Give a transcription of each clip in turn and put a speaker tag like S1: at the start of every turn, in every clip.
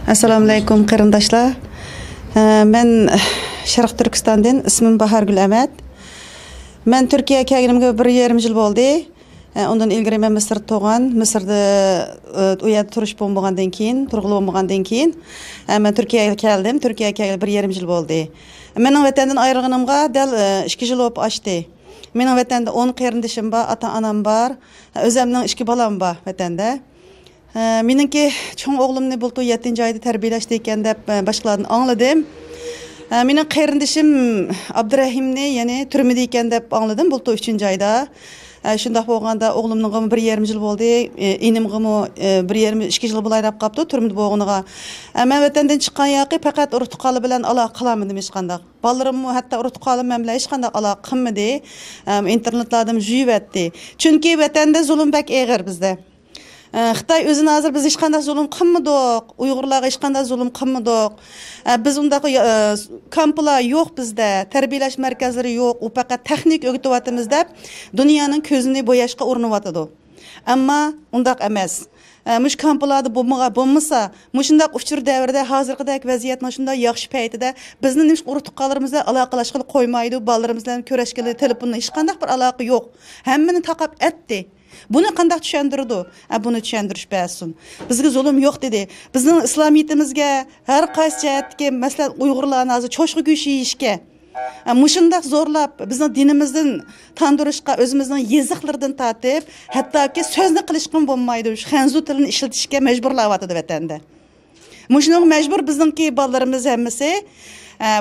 S1: Assalamu alaykum qarindoshlar. Men Sharq Turkistondan, ismim Bahargul Ahmad. Men Turkiyaga kelganimga 1,5 yil bo'ldi. Ondan ilgari men Misrda tug'an, Misrda u yerda turish bo'lmagandan keyin, turg'ili bo'lmagandan keyin men Turkiyaga keldim. Turkiyaga kelib 1,5 yil bo'ldi. Mening vatandan ayrilganimga dal 2 yil bo'lib oshdi. Mening vatanda 10 qarindishim bor, ota-onam bor, o'zimning 2 balam bor vatanda. Meningki cho'ng o'g'limni bultu 7-oyda tarbiyalashdi ekan deb boshqalardan angladim. Mening qarindishim Abdurahimni, ya'ni turmada ekan deb angladim bultu 3-oyda. Shunday bo'lganda o'g'limning 1,5 yil bo'ldi, enimgimi 1,5-2 yil bo'lay deb qopti turmada bo'lganiga. Men vatandan chiqqan yoqi faqat urtiqoli bilan aloqa qilamadim hech qanday. Balarimni hatto urtiqoli men bilan hech qanday aloqa qilmadi. Internetlardan juyvatdi. Chunki vatanda zulm bak og'ir bizda. Xitoy o'zini hozir biz hech qanday zulm qilmadik, Uyg'urlarga hech qanday zulm qilmadik. Biz undaq kamplar yo'q bizda, tarbiyalash markazlari yo'q, u faqat texnik o'rgatyapmiz deb dunyoning ko'zini bo'yashga urinyapti. Ammo undaq emas. Mush kamplarda bo'lmasa, mushundaq uchur davrda hozirgidek vaziyatning shunday yaxshi paytida bizni nish urtiqalarimizga aloqalashib qo'ymaydi, bolalarimiz bilan ko'rashgili telefonda hech qanday bir aloqa yo'q. Hammani taqab etdi. Buni qanday tushundirdi? Buni tushuntirish ba'sin. Bizga zulm yo'q dedi. Bizning islomiyatimizga har qaysi jihatga, masalan, Uyg'urlarni hozir cho'shqa go'shi yeyishga, mushundaq zo'rlab bizning dinimizdan tandurishga, o'zimizning yeziqlaridan tatib, hattoki so'zni qilishqim bo'lmaydi. Shu xanzu tilini ishlatishga majburlayotdi vatanda. Mushning majbur bizningki bolalarimiz hammasi.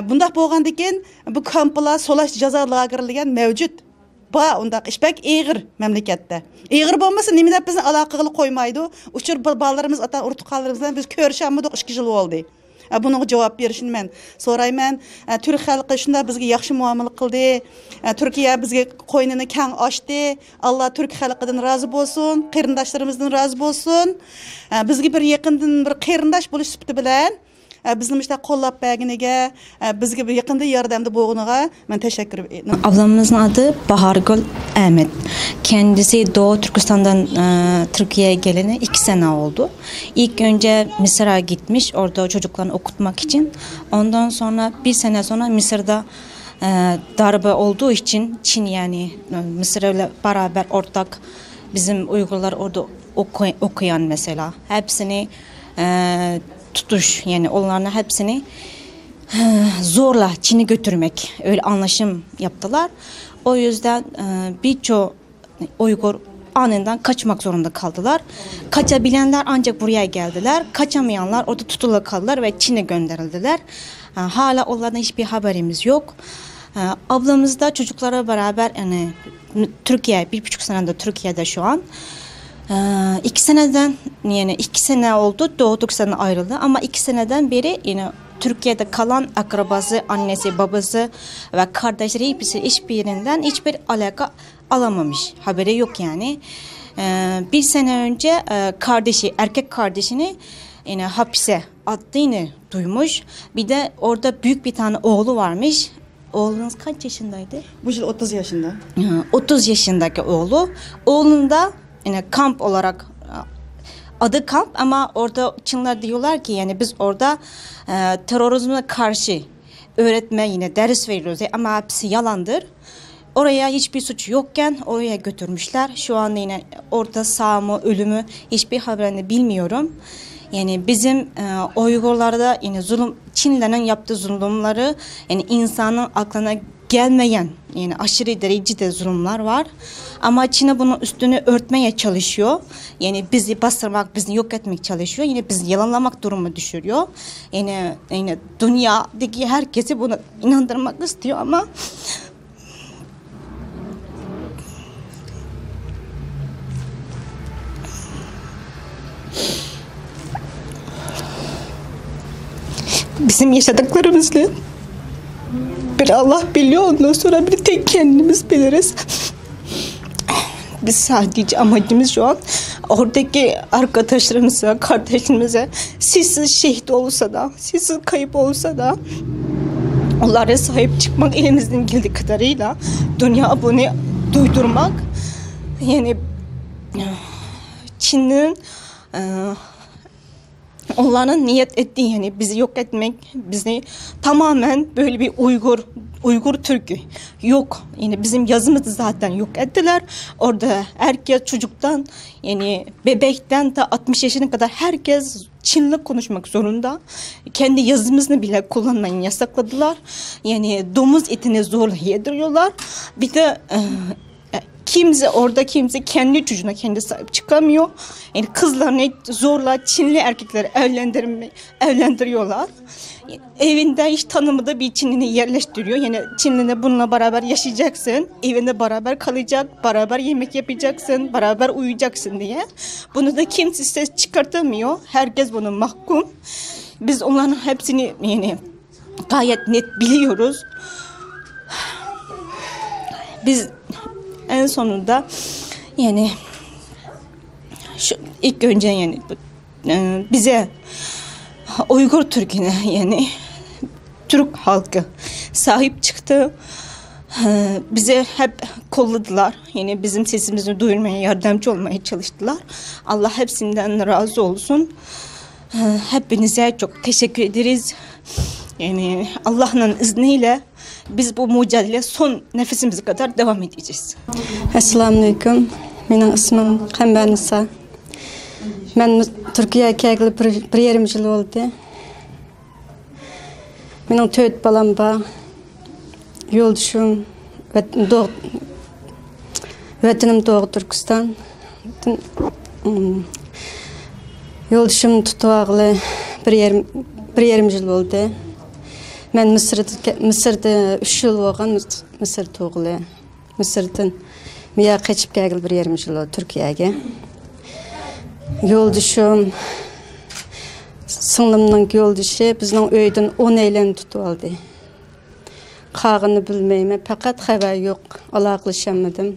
S1: Bundaq bo'lgandan keyin bu kamplar solash jazo lagerlagan mavjud. Ba undaq ishbak eg'ir mamlakatda. Eg'ir bo'lmasa nima deb bizni aloqa qilib qo'ymaydi. Uchur bolalarimiz ota urtiqlarimiz bilan biz ko'rishammidik 2 yil bo'ldi. Bunga javob berishni men so'rayman. Turk xalqi shunda bizga yaxshi muomala qildi. Turkiya bizga qo'ynini keng ochdi. Alloh Turk xalqidan rozi bo'lsin, qarindoshlarimizdan rozi bo'lsin. Bizga bir yaqindan bir qarindosh bo'lish sifati bilan bizni işte qo'llab berganiga, bizga bir yaqinda yordamda bo'lganiga men teşekkür ederim.
S2: Ablamızın adı Bahargul Ahmet. Kendisi Doğu Türkistan'dan Türkiye'ye gelene 2 sene oldu. İlk önce Mısır'a gitmiş, orada çocuklarını okutmak için. Ondan sonra 1 sene sonra Mısır'da darbe olduğu için Çin, yani Mısır'la beraber ortak bizim Uygurlar orada okuyan mesela. Hepsini tutuş, yani onların hepsini zorla Çin'e götürmek, öyle anlaşım yaptılar. O yüzden birçok Uygur anından kaçmak zorunda kaldılar. Kaçabilenler ancak buraya geldiler. Kaçamayanlar orada tutulu kaldılar ve Çin'e gönderildiler. Hala onlardan hiçbir haberimiz yok. Ablamız da çocuklara beraber, yani Türkiye, 1,5 senede Türkiye'de şu an. 2 seneden, yani 2 sene oldu Doğu Türkistan'dan ayrıldı ama 2 seneden beri yine Türkiye'de kalan akrabası, annesi, babası ve kardeşleri hiçbir yerinden hiçbir alaka alamamış. Haberi yok yani. 1 sene önce kardeşi, erkek kardeşini yine hapise attığını duymuş. Bir de orada büyük bir tane oğlu varmış. Oğlunuz kaç yaşındaydı?
S1: Bu yıl 30 yaşında.
S2: 30 yaşındaki oğlu. Oğlun da yine kamp olarak, adı kamp ama orada Çinler diyorlar ki yani biz orada terörizme karşı öğretme, yine ders veriyoruz ama hepsi yalandır. Oraya hiçbir suç yokken oraya götürmüşler. Şu anda yine orada sağ mı ölümü hiçbir haberini bilmiyorum. Yani bizim Uygurlarda yine zulüm, Çinlerin yaptığı zulümleri, yani insanın aklına gelmeyen, yani aşırı derecede zulümler var. Ama Çin'e bunun üstünü örtmeye çalışıyor. Yani bizi bastırmak, bizi yok etmek çalışıyor. Yine bizi yalanlamak durumu düşürüyor. Yani dünyadaki herkesi buna inandırmak istiyor ama bizim yaşadıklarımızla bir Allah biliyor, ondan sonra bir tek kendimiz biliriz. Biz sadece amacımız şu an oradaki arkadaşlarımıza, kardeşlerimize, sizsiz şehit olsa da, sizsiz kayıp olsa da onlara sahip çıkmak, elimizden geldiği kadarıyla dünya bunu duydurmak. Yani Çin'in onların niyet ettiği yani bizi yok etmek, bizi tamamen böyle bir Uygur Türk'ü yok. Yani bizim yazımızı zaten yok ettiler. Orada herkes çocuktan yani bebekten de 60 yaşına kadar herkes Çinli konuşmak zorunda. Kendi yazımızını bile kullanmayı yasakladılar. Yani domuz etini zorla yediriyorlar. Bir de kimse kendi çocuğuna kendi sahip çıkamıyor. Yani kızlarını zorla Çinli erkekleri evlendiriyorlar. Evinde hiç tanımadığı bir Çinli'ni yerleştiriyor. Yani Çinli'ne bununla beraber yaşayacaksın. Evinde beraber kalacak, beraber yemek yapacaksın, beraber uyuyacaksın diye. Bunu da kimse ses çıkartamıyor. Herkes bunu mahkum. Biz onların hepsini yani gayet net biliyoruz. Biz en sonunda yani şu ilk önce yani bize Uygur Türk'üne yani Türk halkı sahip çıktı. Bize hep kolladılar. Yani bizim sesimizi duyurmaya yardımcı olmaya çalıştılar. Allah hepsinden razı olsun. Hepinize çok teşekkür ederiz. Yani Allah'ın izniyle biz bu mücadele son nefesimize kadar devam edeceğiz.
S3: Assalamu alaikum. Benim ismim Qambar Nisa. Ben Türkiye'ye gelip bir yarım yıl oldu. Benim 4 balam var. Yoldaşım Vatanim Doğu Türkistan. Yoldaşım tutuğalı bir yarım yıl oldu. Ben Mısır'da 3 yıl olgan Mısır doğulu. Mısır'dan miya kaçıp geldi bir yarım yıl oldu Türkiye'ye. Yoldaşım, sınırımın yoldaşı bizden öyden 10 eylem tutup aldı. Qağını bilmeyim, fakat xəbər yok, alaqlaşamadım.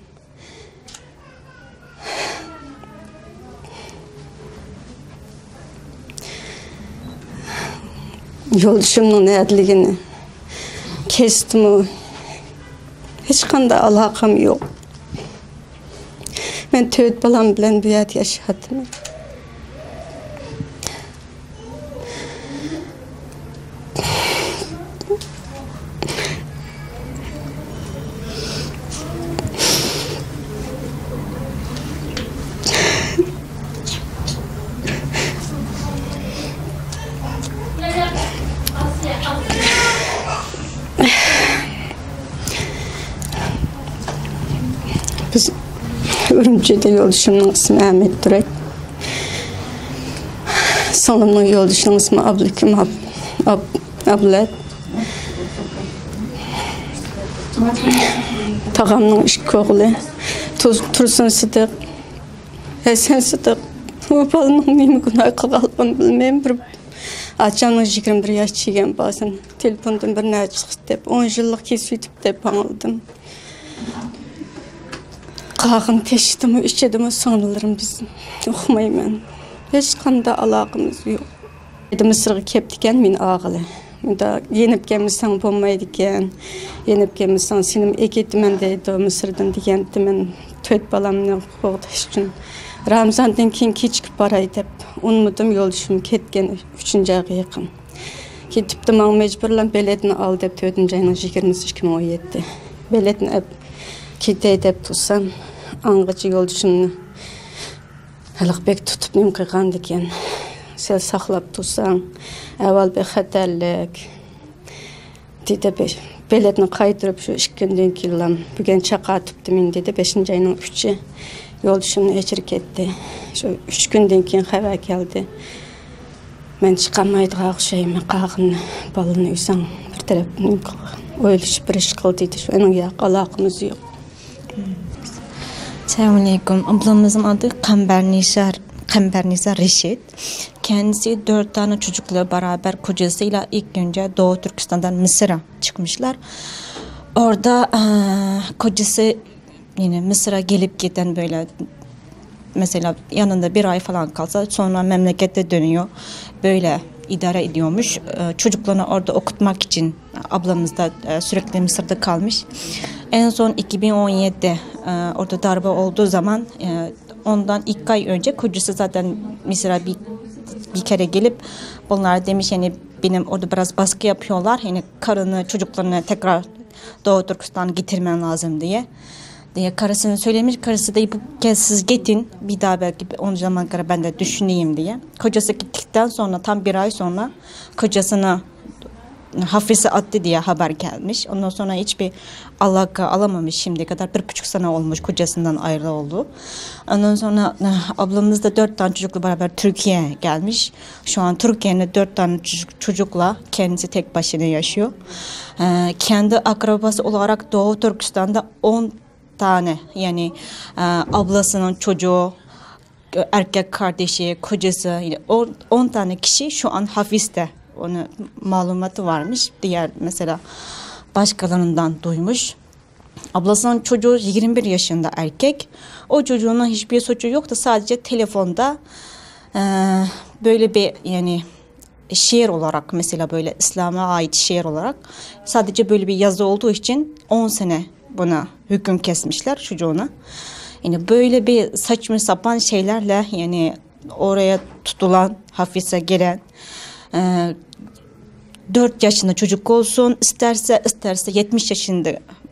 S3: Yoldaşımın nədligini kestim. Hiç qanda alaqam yok. Ben 4 balam bilen bu yat yaşadım. Biz Ürümçi'de yoldaşımın ismi Ahmet Durek. Sonumun yoldaşımın ismi Abdülkim Ablet. Tağamın işki oğlu Tursun Sıdık. Esen Sıdık. O balımın neymi günah kılalığını bilmeyim. Açanın 21 yaş çiğgen bazen. Telefondan bir ne çıktı deyip 10 yıllık kesiyetip deyip anıldım. Qağın teşdimi, işedimi sonralarım biz okumayım. Hiç qanda alaqımız yok. Mısır'a kepdiken min ağılı. Da yenip gelmişsen bulmaydı iken, yenip gelmişsen senim eketimen deydi Mısır'dan degenti men 4 balamını qoğdaş üçün. Ramazan'dan keyin keçikip baray dep unutdum yoldaşım ketken 3. ayga yaqin. Ketipdi men mecburlan beletini al dep 4. ayının 2017. Beletini ketey dep tursam angıcı yoldaşımni Halaqbek tutup nem qıyğandı eken. Sel saqlap tursan, avval bir xatarlik. Dedi beletini qaytırıp şu 2 günden keyin bugün çaqatıpdı men dedi 5. ayının 3'ü. Yoldaşımni eçirik etdi. Şu 3 günden keyin xabar geldi. Men çıqamaydığa oxşayman qağını balını uysan bir taraf oyluş bir iş qıl dedi. Şu onun ya alaqımız yok.
S2: Selamünaleyküm. Ablamızın adı Qambar Nisa Reşit. Kendisi 4 tane çocukla beraber kocasıyla ilk önce Doğu Türkistan'dan Mısır'a çıkmışlar. Orada kocası yine Mısır'a gelip giden böyle mesela yanında 1 ay falan kalsa sonra memlekete dönüyor. Böyle idare ediyormuş. Çocuklarını orada okutmak için ablamız da sürekli Mısır'da kalmış. En son 2017'de orada darbe olduğu zaman ondan 2 ay önce kocası zaten Mısır'a bir bir kere gelip bunlar demiş yani benim orada biraz baskı yapıyorlar. Yani karını çocuklarını tekrar Doğu Türkistan'a getirmen lazım diye karısını söylemiş. Karısı da bu kez siz gidin bir daha belki 10 zaman kadar ben de düşüneyim diye. Kocası gittikten sonra tam bir ay sonra kocasına hafise attı diye haber gelmiş. Ondan sonra hiçbir alaka alamamış şimdiye kadar. 1,5 sene olmuş kocasından ayrı oldu. Ondan sonra ablamız da 4 tane çocukla beraber Türkiye'ye gelmiş. Şu an Türkiye'de 4 tane çocukla kendisi tek başına yaşıyor. Kendi akrabası olarak Doğu Türkistan'da 10 tane yani ablasının çocuğu, erkek kardeşi, kocası 10 tane kişi şu an hapiste. Onun malumatı varmış. Diğer mesela başkalarından duymuş. Ablasının çocuğu 21 yaşında erkek. O çocuğunun hiçbir suçu yoktu. Sadece telefonda böyle bir yani şiir olarak mesela böyle İslam'a ait şiir olarak sadece böyle bir yazı olduğu için 10 sene buna hüküm kesmişler çocuğuna. Yani böyle bir saçma sapan şeylerle yani oraya tutulan, hapise giren 4 yaşında çocuk olsun, isterse 70 yaşında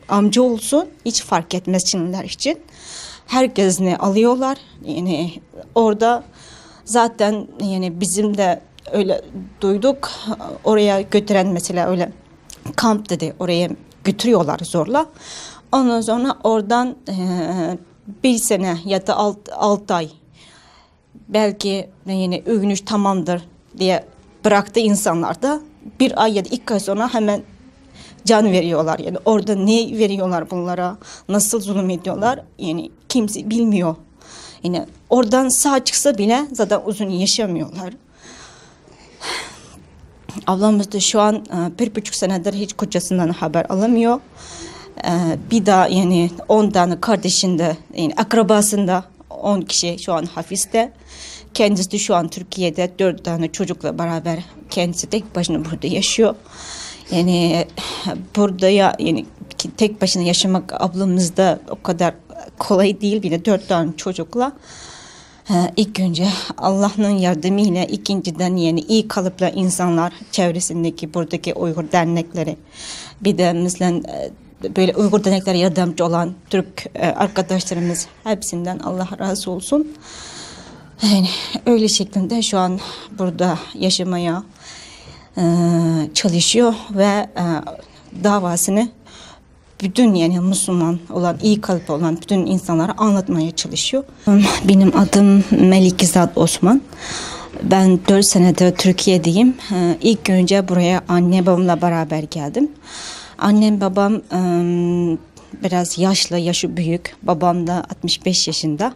S2: amca olsun hiç fark etmez Çinliler için. Herkesini alıyorlar. Yani orada zaten yani bizim de öyle duyduk. Oraya götüren mesela öyle kamp dedi. Oraya götürüyorlar zorla. Ondan sonra oradan 1 sene ya da 6 ay belki yani övünüş tamamdır diye bıraktı insanlar da 1 ay ya da 2 ay sonra hemen can veriyorlar. Yani orada ne veriyorlar bunlara, nasıl zulüm ediyorlar yani kimse bilmiyor. Yani oradan sağ çıksa bile zaten uzun yaşamıyorlar. Ablamız da şu an 1,5 senedir hiç kocasından haber alamıyor. Bir daha yani 10 tane kardeşinde yani akrabasında 10 kişi şu an hapiste. Kendisi de şu an Türkiye'de 4 tane çocukla beraber kendisi tek başına burada yaşıyor. Yani burada yani tek başına yaşamak ablamızda o kadar kolay değil bile 4 tane çocukla. İlk önce Allah'ın yardımıyla ikinciden yani iyi kalıplı insanlar çevresindeki buradaki Uygur dernekleri bir de mesela böyle Uygur derneklere yardımcı olan Türk arkadaşlarımız hepsinden Allah razı olsun. Yani öyle şeklinde şu an burada yaşamaya çalışıyor ve davasını bütün yani Müslüman olan, iyi kalpli olan bütün insanlara anlatmaya çalışıyor. Benim adım Melikizat Osman. Ben 4 senedir Türkiye'deyim. İlk önce buraya anne babamla beraber geldim. Annem babam biraz yaşlı, yaşı büyük. Babam da 65 yaşında.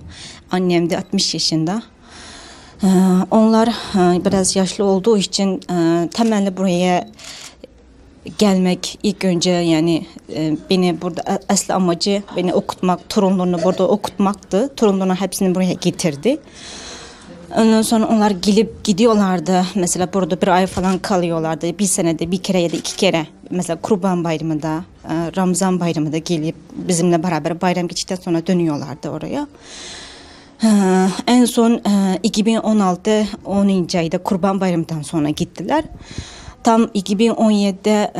S2: Annem de 60 yaşında. Onlar biraz yaşlı olduğu için temelli buraya gelmek ilk önce yani beni burada asıl amacı beni okutmak, torunlarını burada okutmaktı. Torunlarının hepsini buraya getirdi. Ondan sonra onlar gelip gidiyorlardı. Mesela burada 1 ay falan kalıyorlardı. 1 senede 1 kere ya da 2 kere. Mesela Kurban Bayramı'nda, Ramazan Bayramı'nda gelip bizimle beraber bayram geçtikten sonra dönüyorlardı oraya. En son 2016 10. ayda Kurban Bayramı'ndan sonra gittiler. Tam 2017'de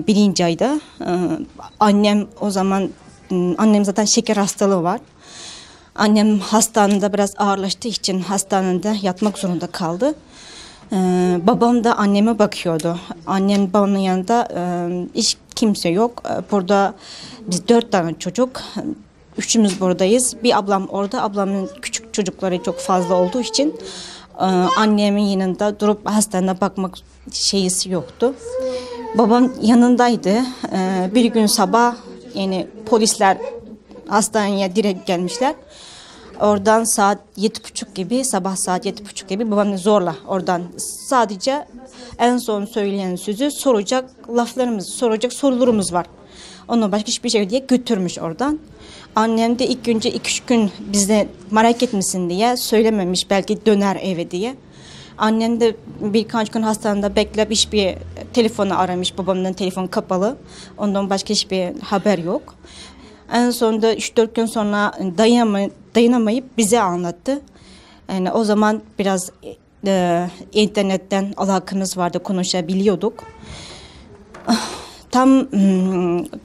S2: 1. ayda annem o zaman annem zaten şeker hastalığı var. Annem hastanede biraz ağırlaştığı için hastanede yatmak zorunda kaldı. Babam da anneme bakıyordu. Annem babamın yanında hiç kimse yok. Burada biz 4 tane çocuk. 3'ümüz buradayız. Bir ablam orada. Ablamın küçük çocukları çok fazla olduğu için annemin yanında durup hastanede bakmak şeysi yoktu. Babam yanındaydı. Bir gün sabah yani polisler hastaneye direkt gelmişler. Oradan saat 7:30 gibi, sabah saat 7:30 gibi babamı zorla oradan sadece en son söyleyen sözü soracak sorularımız var. Ondan başka hiçbir şey diye götürmüş oradan. Annem de ilk önce 2-3 gün bize merak etmesin diye söylememiş belki döner eve diye. Annem de birkaç gün hastanede bekleyip hiçbir telefonu aramış. Babamın telefonu kapalı. Ondan başka hiçbir haber yok. En sonunda 3-4 gün sonra dayanamayıp bize anlattı. Yani o zaman biraz internetten alakamız vardı, konuşabiliyorduk. Tam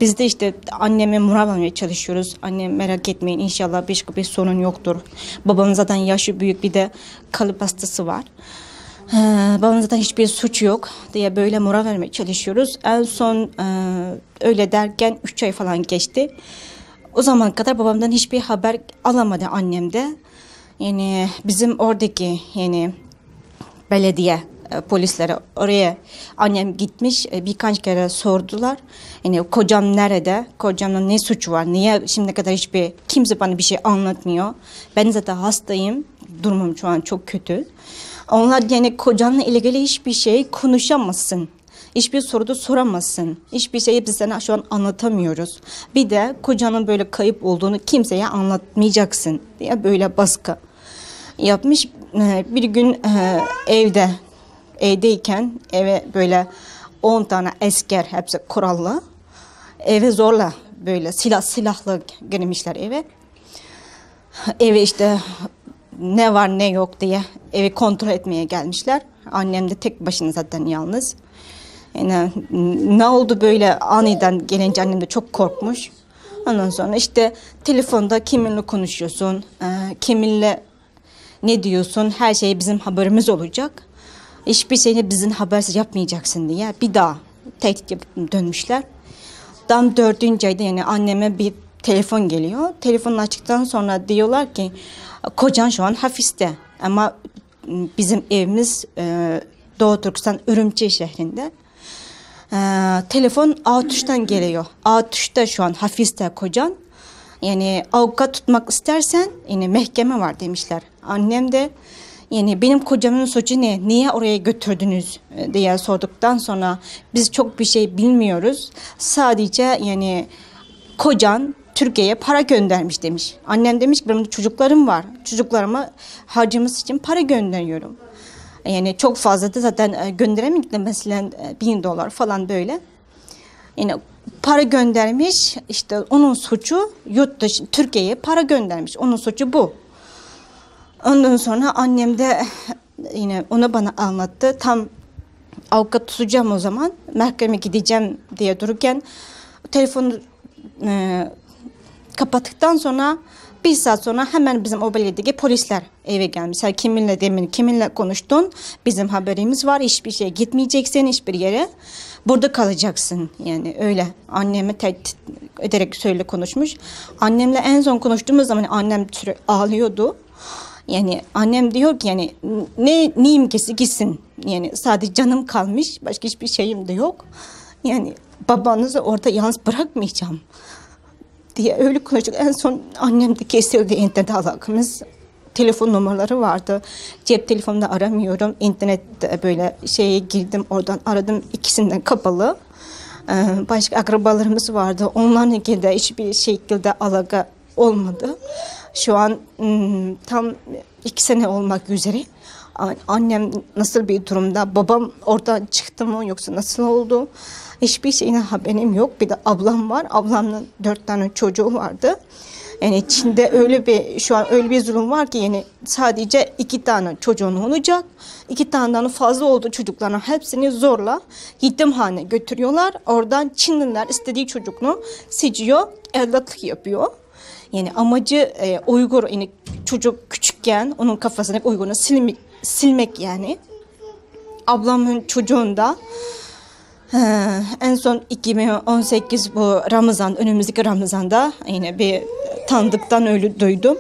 S2: biz de işte anneme moral vermeye çalışıyoruz. Annem merak etmeyin, inşallah başka bir sorun yoktur. Babamın zaten yaşı büyük, bir de kalp hastası var. Babamın zaten hiçbir suç yok diye böyle moral vermeye çalışıyoruz. En son öyle derken 3 ay falan geçti. O zaman kadar babamdan hiçbir haber alamadı annem de. Yani bizim oradaki yani belediye polislere oraya annem gitmiş, birkaç kere sordular. Yani kocam nerede? Kocamın ne suçu var? Niye şimdiye kadar kimse bana bir şey anlatmıyor? Ben zaten hastayım. Durumum şu an çok kötü. Onlar yani kocanla ilgili hiçbir şey konuşamazsın. Hiçbir soruda soramazsın. Hiçbir şeyi biz sana şu an anlatamıyoruz. Bir de kocanın böyle kayıp olduğunu kimseye anlatmayacaksın diye böyle baskı yapmış. Bir gün evdeyken eve böyle 10 tane asker, hepsi kurallı, eve zorla böyle silahlı girmişler eve. Eve işte ne var ne yok diye evi kontrol etmeye gelmişler. Annem de tek başına zaten yalnız. Yani ne oldu böyle aniden gelince annem de çok korkmuş. Ondan sonra işte telefonda kiminle konuşuyorsun, kiminle ne diyorsun, her şey bizim haberimiz olacak. Hiçbir şeyini bizim habersiz yapmayacaksın diye bir daha tehdit yapıp dönmüşler. Tam 4. ayda yani anneme bir telefon geliyor. Telefonu açtıktan sonra diyorlar ki kocan şu an hapiste ama bizim evimiz Doğu Türkistan Ürümçi şehrinde. Telefon A-Tuş'tan geliyor. A-Tuş'ta şu an hapiste kocan. Yani avukat tutmak istersen yani mahkeme var demişler. Annem de yani benim kocamın suçu ne? Niye oraya götürdünüz diye sorduktan sonra biz çok bir şey bilmiyoruz. Sadece yani kocan Türkiye'ye para göndermiş demiş. Annem demiş ki benim çocuklarım var. Çocuklarıma harcaması için para gönderiyorum. Yani çok fazla da zaten gönderemeyecekler, mesela $1000 falan böyle. Yani para göndermiş, işte onun suçu yurt dışı Türkiye'ye para göndermiş. Onun suçu bu. Ondan sonra annem de yine onu bana anlattı. Tam avukat tutacağım o zaman, mahkemeye gideceğim diye dururken telefonu kapattıktan sonra 1 saat sonra hemen bizim o belediyedeki polisler eve gelmiş. Sen kiminle konuştun? Bizim haberimiz var. Hiçbir şeye gitmeyeceksin, hiçbir yere. Burada kalacaksın. Yani öyle anneme tehdit ederek söyle konuşmuş. Annemle en son konuştuğumuz zaman annem ağlıyordu. Yani annem diyor ki yani neyim gitsin. Yani sadece canım kalmış. Başka hiçbir şeyim de yok. Yani babanızı orada yalnız bırakmayacağım diye öyle konuştuk. En son annem de kesildi internet alakamız. Telefon numaraları vardı. Cep telefonunda aramıyorum. İnternette böyle şeye girdim, oradan aradım. İkisinden kapalı. Başka akrabalarımız vardı. Onlarla ilgili de hiçbir şekilde alaka olmadı. Şu an tam 2 sene olmak üzere. Annem nasıl bir durumda? Babam oradan çıktı mı yoksa nasıl oldu? Hiçbir şeyine haberim yok. Bir de ablam var. Ablamın 4 tane çocuğu vardı. Yani içinde şu an öyle bir zulüm var ki yani sadece 2 tane çocuğun olacak. 2 taneden fazla olduğu çocukların hepsini zorla yetimhane götürüyorlar. Oradan Çinliler istediği çocuğunu seçiyor, evlatlık yapıyor. Yani amacı Uygur, yani çocuk küçükken onun kafasındaki Uygur'u silmek yani. Ablamın çocuğunda en son 2018 bu Ramazan, önümüzdeki Ramazan'da yine bir tanıdıktan öyle duydum.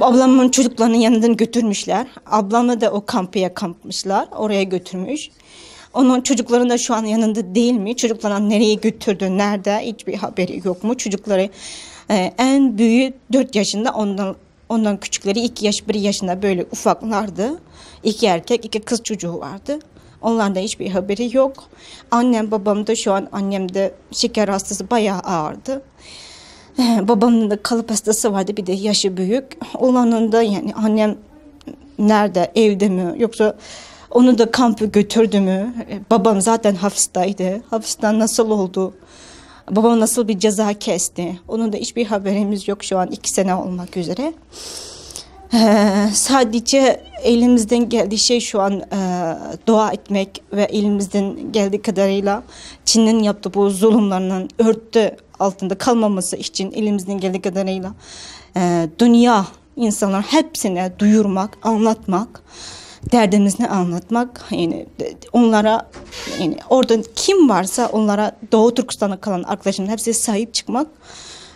S2: Ablamın çocuklarının yanından götürmüşler. Ablamı da o kampmışlar. Oraya götürmüş. Onun çocukların da şu an yanında değil mi? Çocuklarını nereye götürdü, nerede? Hiçbir haberi yok mu? Çocukları en büyüğü 4 yaşında, ondan küçükleri 2 yaş, 1 yaşında böyle ufaklardı. 2 erkek, 2 kız çocuğu vardı. Onlarda hiçbir haberi yok. Annem, babam da şu an, annem de şeker hastası bayağı ağırdı. Babamın da kalp hastası vardı, bir de yaşı büyük. Olanın da yani annem nerede, evde mi yoksa onu da kampa götürdü mü? Babam zaten hapisteydi. Hapisten nasıl oldu? Babam nasıl bir ceza kesti? Onun da hiçbir haberimiz yok şu an 2 sene olmak üzere. Sadece elimizden geldiği şey şu an dua etmek ve elimizden geldiği kadarıyla Çin'in yaptığı bu zulümlerinin örtü altında kalmaması için elimizden geldiği kadarıyla dünya insanlar hepsine duyurmak, anlatmak, derdimizi anlatmak, yani onlara, yani orada kim varsa onlara, Doğu Türkistan'da kalan arkadaşların hepsi sahip çıkmak.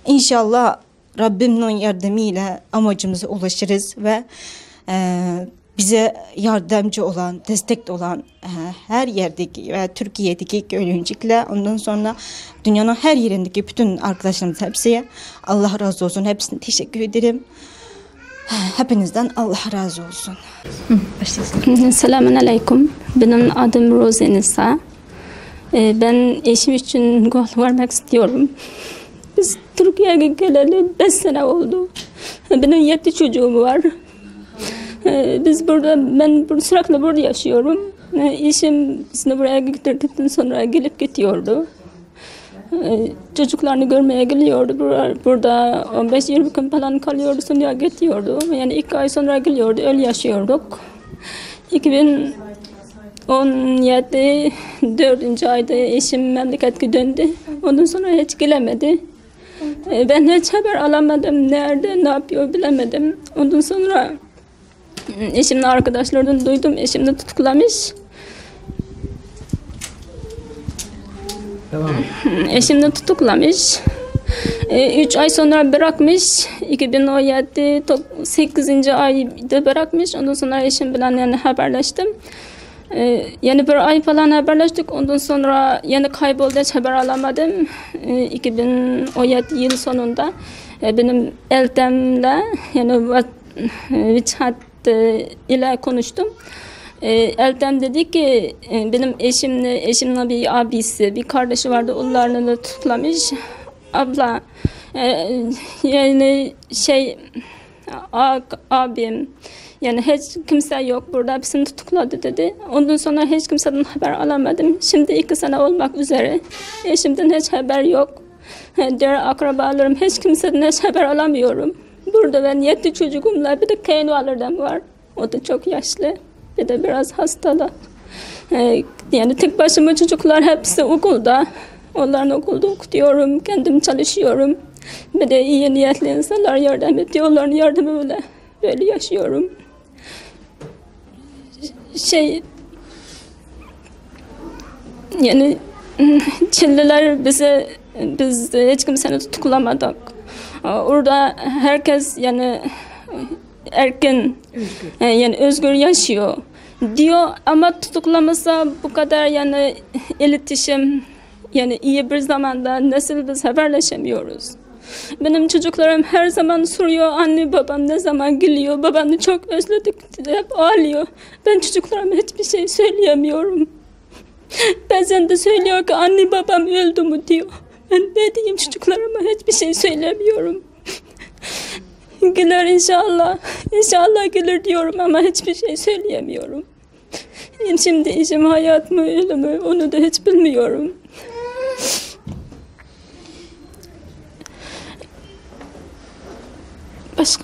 S2: İnşallah Rabbimin yardımıyla amacımıza ulaşırız ve bize yardımcı olan, destek olan her yerdeki ve Türkiye'deki öğrenciler, ondan sonra dünyanın her yerindeki bütün arkadaşlarımız hepsiye Allah razı olsun. Hepsine teşekkür ederim. Hepinizden Allah razı olsun.
S4: Selamun Aleyküm. Benim adım Roze Nisa. Ben eşim için gol vermek istiyorum. Biz Türkiye'ye geleli 5 sene oldu. Benim 7 çocuğum var. Ben sürekli burada yaşıyorum. Eşim bizi buraya getirdikten sonra gelip gidiyordu. Çocuklarını görmeye geliyordu. Burada 15-20 gün falan kalıyordu, sonra gidiyordu. Yani 2 ay sonra geliyordu, öyle yaşıyorduk. 2017 4. ayda eşim memlekete döndü. Ondan sonra hiç gelemedi. Ben hiç haber alamadım. Nerede, ne yapıyor bilemedim. Ondan sonra eşimin arkadaşlarından duydum. Eşim de tutuklamış. Eşim de tutuklamış. 3 ay sonra bırakmış. 2017 8. ayda bırakmış. Ondan sonra eşim bilen yani haberleştim. Yani 1 ay falan haberleştik. Ondan sonra yani kayboldu, hiç haber alamadım. 2017 yıl sonunda benim eltemle yani WeChat ile konuştum. Eltem dedi ki benim eşimle bir abisi, bir kardeşi vardı. Onlarını da tutulamış. Abla yani abim yani hiç kimse yok burada, hepsini tutukladı dedi. Ondan sonra hiç kimseden haber alamadım. Şimdi 2 sene olmak üzere. Eşimden hiç haber yok. Diğer akrabalarım hiç kimseden hiç haber alamıyorum. Burada ben 7 çocuğumla bir de kayınvalidem var. O da çok yaşlı. Bir de biraz hastalı. Yani tek başıma çocuklar hepsi okulda. Onların okulda okutuyorum. Kendim çalışıyorum. Bir de iyi niyetli insanlar yardım ediyor. Onların yardımıyla böyle yaşıyorum. Yani Çinliler biz hiç kimseni tutuklamadık. Orada herkes yani erken yani özgür yaşıyor diyor ama tutuklamasa bu kadar yani iletişim yani iyi bir zamanda nasıl biz haberleşemiyoruz. Benim çocuklarım her zaman soruyor, anne babam ne zaman geliyor, babanı çok özledik, hep ağlıyor. Ben çocuklarıma hiçbir şey söyleyemiyorum. Bazen de söylüyor ki anne babam öldü mü diyor. Ben ne diyeyim, çocuklarıma hiçbir şey söylemiyorum. Gelir inşallah, inşallah gelir diyorum ama hiçbir şey söyleyemiyorum. Şimdi işim hayat mı ölüm mü onu da hiç bilmiyorum. Başka